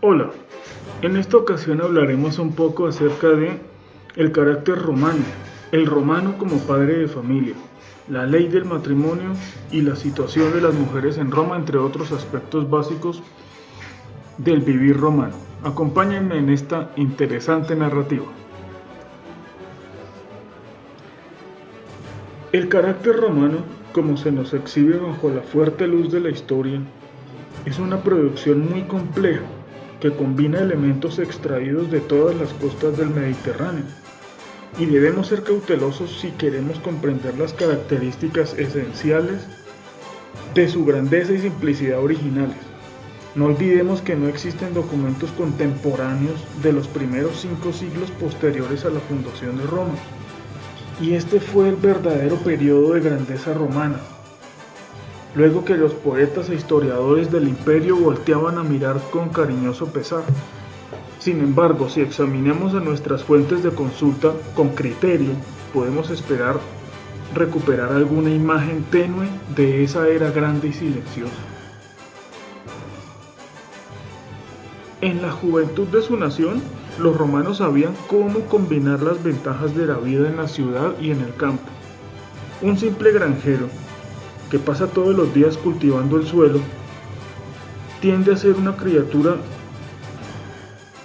Hola, en esta ocasión hablaremos un poco acerca de el carácter romano, el romano como padre de familia, la ley del matrimonio y la situación de las mujeres en Roma, entre otros aspectos básicos del vivir romano. Acompáñenme en esta interesante narrativa. El carácter romano, como se nos exhibe bajo la fuerte luz de la historia, es una producción muy compleja que combina elementos extraídos de todas las costas del Mediterráneo, y debemos ser cautelosos si queremos comprender las características esenciales de su grandeza y simplicidad originales. No olvidemos que no existen documentos contemporáneos de los primeros 5 siglos posteriores a la fundación de Roma, y este fue el verdadero periodo de grandeza romana, luego que los poetas e historiadores del imperio volteaban a mirar con cariñoso pesar. Sin embargo, si examinamos a nuestras fuentes de consulta con criterio, podemos esperar recuperar alguna imagen tenue de esa era grande y silenciosa. En la juventud de su nación, los romanos sabían cómo combinar las ventajas de la vida en la ciudad y en el campo. Un simple granjero, que pasa todos los días cultivando el suelo, tiende a ser una criatura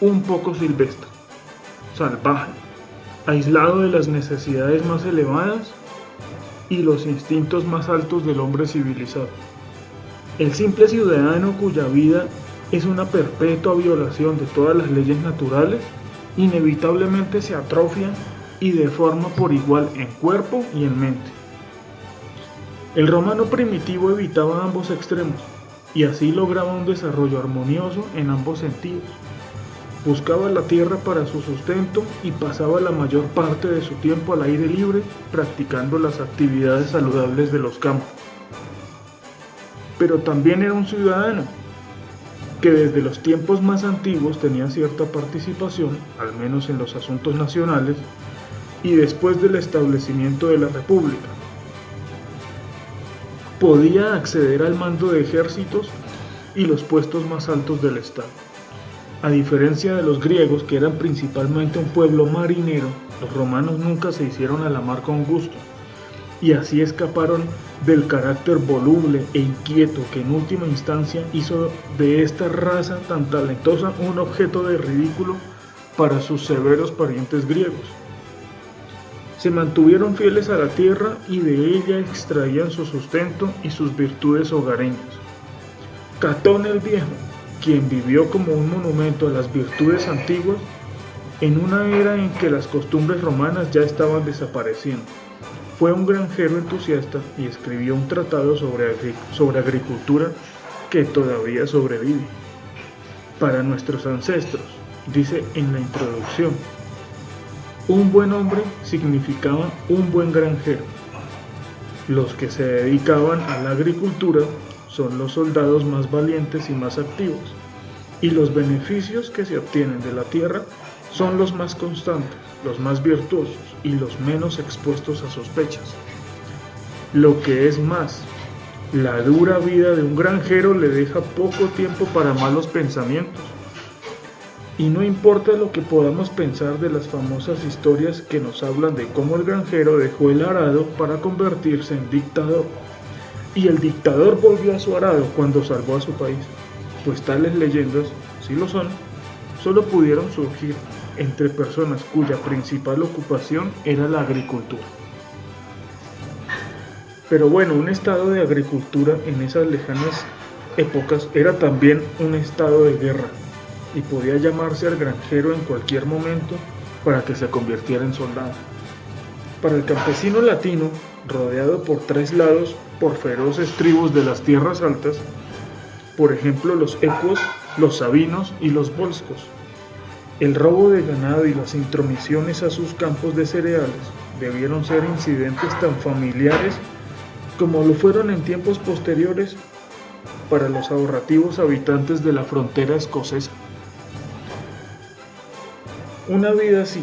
un poco silvestre, salvaje, aislado de las necesidades más elevadas y los instintos más altos del hombre civilizado. El simple ciudadano cuya vida es una perpetua violación de todas las leyes naturales, inevitablemente se atrofia y deforma por igual en cuerpo y en mente. El romano primitivo evitaba ambos extremos y así lograba un desarrollo armonioso en ambos sentidos. Buscaba la tierra para su sustento y pasaba la mayor parte de su tiempo al aire libre practicando las actividades saludables de los campos. Pero también era un ciudadano que desde los tiempos más antiguos tenía cierta participación, al menos en los asuntos nacionales, y después del establecimiento de la República. Podía acceder al mando de ejércitos y los puestos más altos del Estado. A diferencia de los griegos, que eran principalmente un pueblo marinero, los romanos nunca se hicieron a la mar con gusto, y así escaparon del carácter voluble e inquieto que en última instancia hizo de esta raza tan talentosa un objeto de ridículo para sus severos parientes griegos. Se mantuvieron fieles a la tierra y de ella extraían su sustento y sus virtudes hogareñas. Catón el Viejo, quien vivió como un monumento a las virtudes antiguas, en una era en que las costumbres romanas ya estaban desapareciendo, fue un granjero entusiasta y escribió un tratado sobre agricultura que todavía sobrevive. Para nuestros ancestros, dice en la introducción, un buen hombre significaba un buen granjero. Los que se dedicaban a la agricultura son los soldados más valientes y más activos, y los beneficios que se obtienen de la tierra son los más constantes, los más virtuosos y los menos expuestos a sospechas. Lo que es más, la dura vida de un granjero le deja poco tiempo para malos pensamientos. Y no importa lo que podamos pensar de las famosas historias que nos hablan de cómo el granjero dejó el arado para convertirse en dictador, y el dictador volvió a su arado cuando salvó a su país, pues tales leyendas, si lo son, solo pudieron surgir entre personas cuya principal ocupación era la agricultura. Pero bueno, un estado de agricultura en esas lejanas épocas era también un estado de guerra, y podía llamarse al granjero en cualquier momento para que se convirtiera en soldado. Para el campesino latino, rodeado por 3 lados por feroces tribus de las tierras altas, por ejemplo los ecuos, los sabinos y los volscos, el robo de ganado y las intromisiones a sus campos de cereales debieron ser incidentes tan familiares como lo fueron en tiempos posteriores para los ahorrativos habitantes de la frontera escocesa. Una vida así,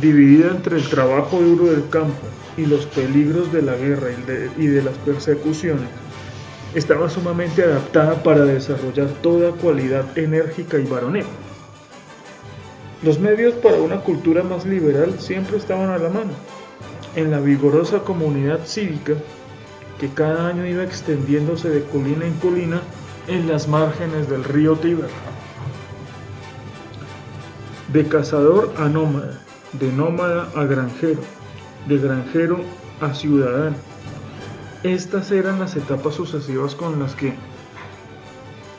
dividida entre el trabajo duro del campo y los peligros de la guerra y de las persecuciones, estaba sumamente adaptada para desarrollar toda cualidad enérgica y varonil. Los medios para una cultura más liberal siempre estaban a la mano, en la vigorosa comunidad cívica que cada año iba extendiéndose de colina en colina en las márgenes del río Tíber. De cazador a nómada, de nómada a granjero, de granjero a ciudadano. Estas eran las etapas sucesivas con las que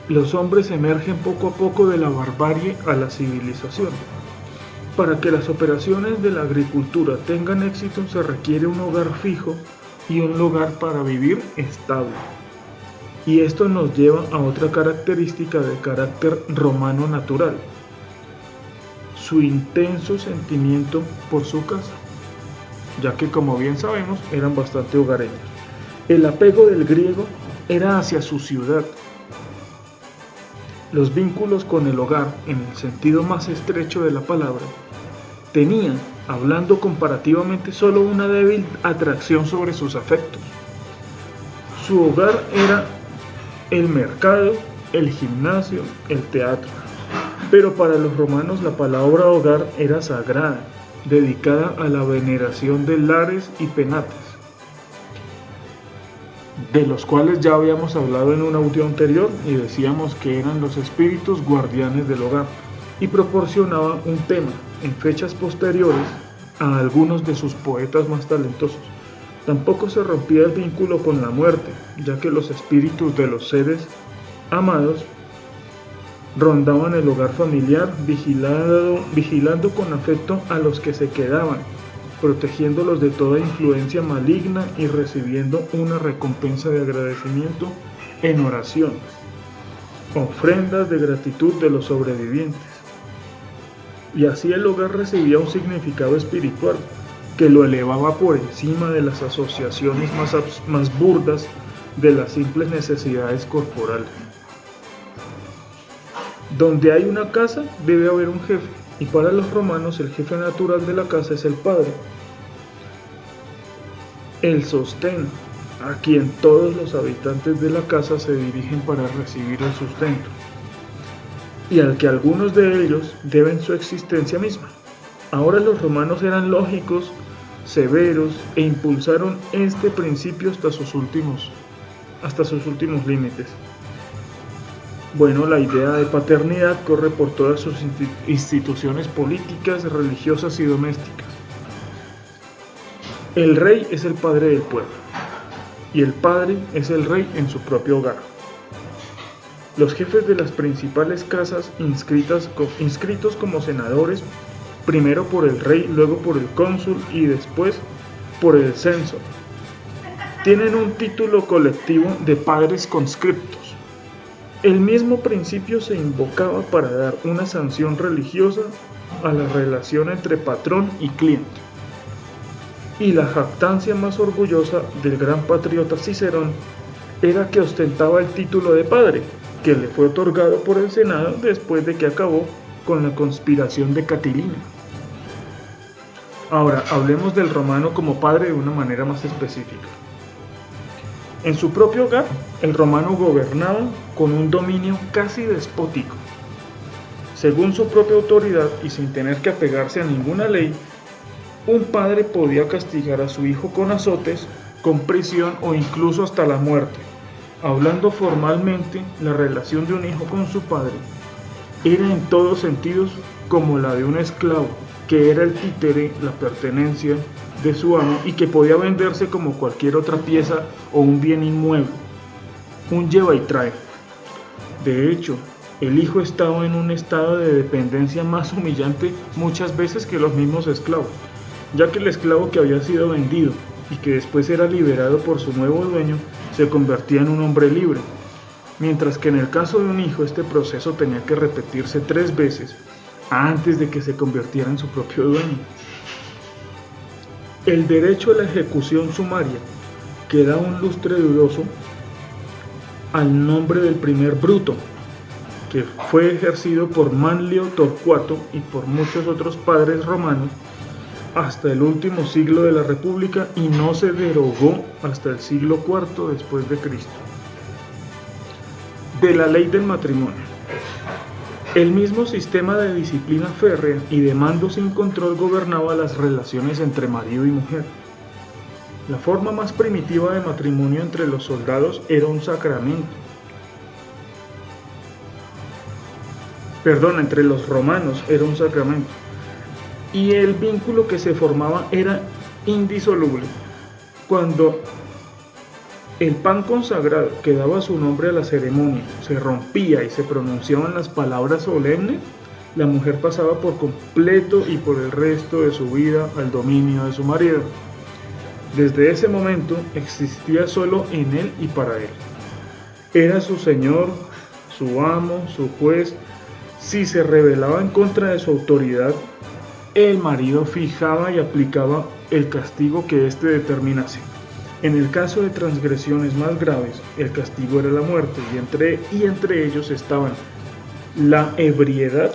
los hombres emergen poco a poco de la barbarie a la civilización. Para que las operaciones de la agricultura tengan éxito se requiere un hogar fijo y un lugar para vivir estable. Y esto nos lleva a otra característica de carácter romano natural: su intenso sentimiento por su casa, ya que, como bien sabemos, eran bastante hogareños. El apego del griego era hacia su ciudad. Los vínculos con el hogar, en el sentido más estrecho de la palabra, tenían, hablando comparativamente, solo una débil atracción sobre sus afectos. Su hogar era el mercado, el gimnasio, el teatro. Pero para los romanos la palabra hogar era sagrada, dedicada a la veneración de lares y penates, de los cuales ya habíamos hablado en un audio anterior y decíamos que eran los espíritus guardianes del hogar, y proporcionaba un tema en fechas posteriores a algunos de sus poetas más talentosos. Tampoco se rompía el vínculo con la muerte, ya que los espíritus de los seres amados rondaban el hogar familiar, vigilando con afecto a los que se quedaban, protegiéndolos de toda influencia maligna y recibiendo una recompensa de agradecimiento en oraciones, ofrendas de gratitud de los sobrevivientes. Y así el hogar recibía un significado espiritual que lo elevaba por encima de las asociaciones más burdas de las simples necesidades corporales. Donde hay una casa debe haber un jefe, y para los romanos el jefe natural de la casa es el padre, el sostén, a quien todos los habitantes de la casa se dirigen para recibir el sustento, y al que algunos de ellos deben su existencia misma. Ahora los romanos eran lógicos, severos, e impulsaron este principio hasta sus últimos límites. Bueno, la idea de paternidad corre por todas sus instituciones políticas, religiosas y domésticas. El rey es el padre del pueblo, y el padre es el rey en su propio hogar. Los jefes de las principales casas inscritos como senadores, primero por el rey, luego por el cónsul y después por el censor, tienen un título colectivo de padres conscriptos. El mismo principio se invocaba para dar una sanción religiosa a la relación entre patrón y cliente. Y la jactancia más orgullosa del gran patriota Cicerón era que ostentaba el título de padre, que le fue otorgado por el Senado después de que acabó con la conspiración de Catilina. Ahora, hablemos del romano como padre de una manera más específica. En su propio hogar, el romano gobernaba con un dominio casi despótico. Según su propia autoridad y sin tener que apegarse a ninguna ley, un padre podía castigar a su hijo con azotes, con prisión o incluso hasta la muerte. Hablando formalmente, la relación de un hijo con su padre era en todos sentidos como la de un esclavo, que era el títere, la pertenencia de su amo y que podía venderse como cualquier otra pieza o un bien inmueble, un lleva y trae. De hecho, el hijo estaba en un estado de dependencia más humillante muchas veces que los mismos esclavos, ya que el esclavo que había sido vendido y que después era liberado por su nuevo dueño se convertía en un hombre libre, mientras que en el caso de un hijo este proceso tenía que repetirse 3 veces antes de que se convirtiera en su propio dueño. El derecho a la ejecución sumaria, que da un lustre dudoso al nombre del primer Bruto, que fue ejercido por Manlio Torcuato y por muchos otros padres romanos hasta el último siglo de la República y no se derogó hasta el siglo IV después de Cristo. de la ley del matrimonio. El mismo sistema de disciplina férrea y de mando sin control gobernaba las relaciones entre marido y mujer. La forma más primitiva de matrimonio entre los soldados era un sacramento. Entre los romanos era un sacramento. Y el vínculo que se formaba era indisoluble. Cuando el pan consagrado que daba su nombre a la ceremonia se rompía y se pronunciaban las palabras solemnes, la mujer pasaba por completo y por el resto de su vida al dominio de su marido. Desde ese momento existía solo en él y para él. Era su señor, su amo, su juez. Si se rebelaba en contra de su autoridad, el marido fijaba y aplicaba el castigo que éste determinase. En el caso de transgresiones más graves, el castigo era la muerte, y entre ellos estaban la ebriedad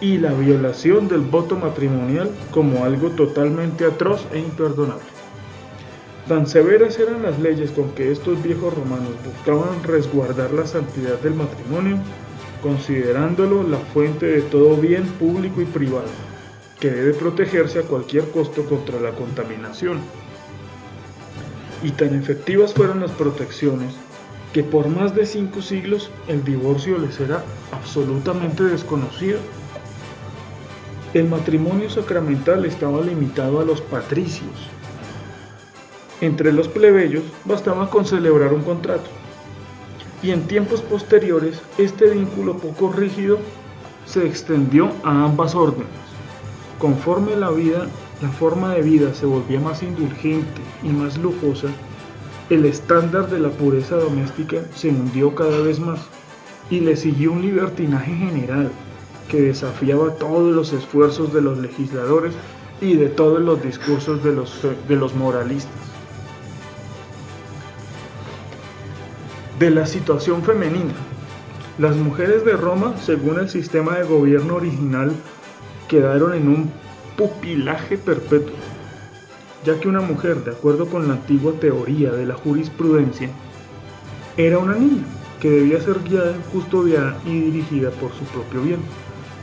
y la violación del voto matrimonial como algo totalmente atroz e imperdonable. Tan severas eran las leyes con que estos viejos romanos buscaban resguardar la santidad del matrimonio, considerándolo la fuente de todo bien público y privado, que debe protegerse a cualquier costo contra la contaminación. Y tan efectivas fueron las protecciones, que por más de 5 siglos el divorcio les era absolutamente desconocido. El matrimonio sacramental estaba limitado a los patricios. Entre los plebeyos bastaba con celebrar un contrato. Y en tiempos posteriores, este vínculo poco rígido se extendió a ambas órdenes. Conforme la forma de vida se volvía más indulgente y más lujosa, el estándar de la pureza doméstica se hundió cada vez más y le siguió un libertinaje general que desafiaba todos los esfuerzos de los legisladores y de todos los discursos de los moralistas. De la situación femenina. Las mujeres de Roma, según el sistema de gobierno original, quedaron en un pupilaje perpetuo, ya que una mujer, de acuerdo con la antigua teoría de la jurisprudencia, era una niña que debía ser guiada, custodiada y dirigida por su propio bien.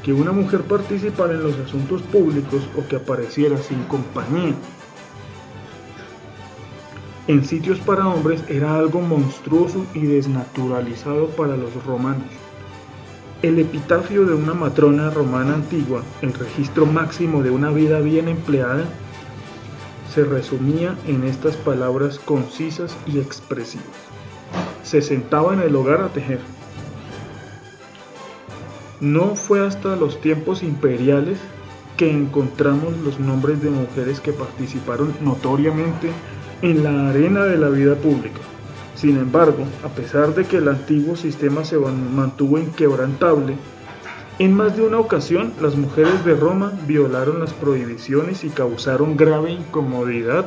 Que una mujer participara en los asuntos públicos o que apareciera sin compañía en sitios para hombres era algo monstruoso y desnaturalizado para los romanos. El epitafio de una matrona romana antigua, el registro máximo de una vida bien empleada, se resumía en estas palabras concisas y expresivas. Se sentaba en el hogar a tejer. No fue hasta los tiempos imperiales que encontramos los nombres de mujeres que participaron notoriamente en la arena de la vida pública. Sin embargo, a pesar de que el antiguo sistema se mantuvo inquebrantable, en más de una ocasión las mujeres de Roma violaron las prohibiciones y causaron grave incomodidad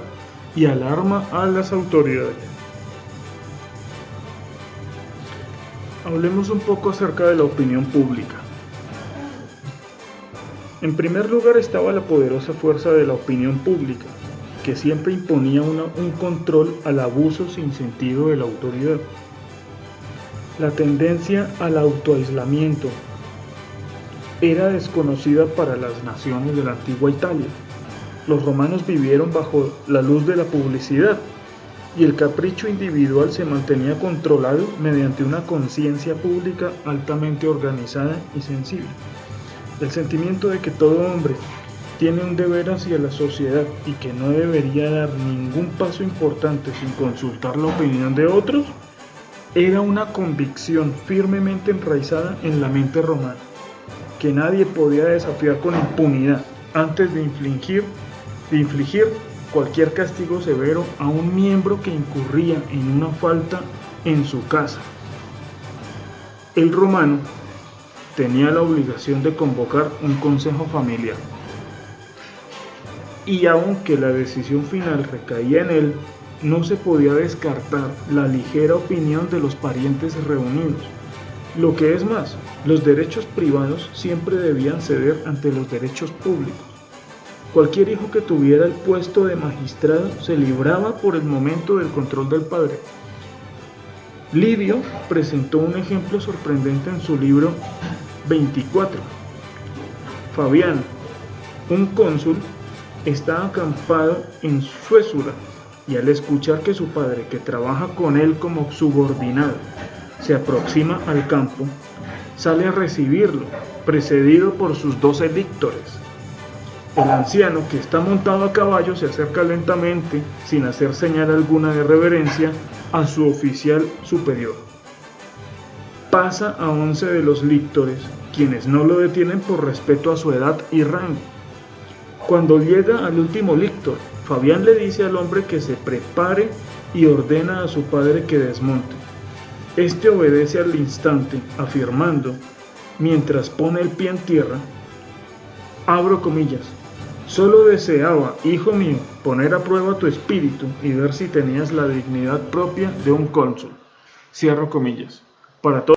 y alarma a las autoridades. Hablemos un poco acerca de la opinión pública. En primer lugar estaba la poderosa fuerza de la opinión pública, que siempre imponía un control al abuso sin sentido de la autoridad. La tendencia al autoaislamiento era desconocida para las naciones de la antigua Italia. Los romanos vivieron bajo la luz de la publicidad y el capricho individual se mantenía controlado mediante una conciencia pública altamente organizada y sensible. El sentimiento de que todo hombre tiene un deber hacia la sociedad y que no debería dar ningún paso importante sin consultar la opinión de otros, era una convicción firmemente enraizada en la mente romana, que nadie podía desafiar con impunidad antes de infligir cualquier castigo severo a un miembro que incurría en una falta en su casa. El romano tenía la obligación de convocar un consejo familiar. Y aunque la decisión final recaía en él, no se podía descartar la ligera opinión de los parientes reunidos. Lo que es más, los derechos privados siempre debían ceder ante los derechos públicos. Cualquier hijo que tuviera el puesto de magistrado se libraba por el momento del control del padre. Livio presentó un ejemplo sorprendente en su libro 24. Fabiano, un cónsul, está acampado en Suessura y al escuchar que su padre, que trabaja con él como subordinado, se aproxima al campo, sale a recibirlo, precedido por sus 12 lictores. El anciano, que está montado a caballo, se acerca lentamente, sin hacer señal alguna de reverencia, a su oficial superior. Pasa a 11 de los lictores, quienes no lo detienen por respeto a su edad y rango. Cuando llega al último lictor, Fabián le dice al hombre que se prepare y ordena a su padre que desmonte. Este obedece al instante, afirmando, mientras pone el pie en tierra, abro comillas, solo deseaba, hijo mío, poner a prueba tu espíritu y ver si tenías la dignidad propia de un cónsul. Cierro comillas. Para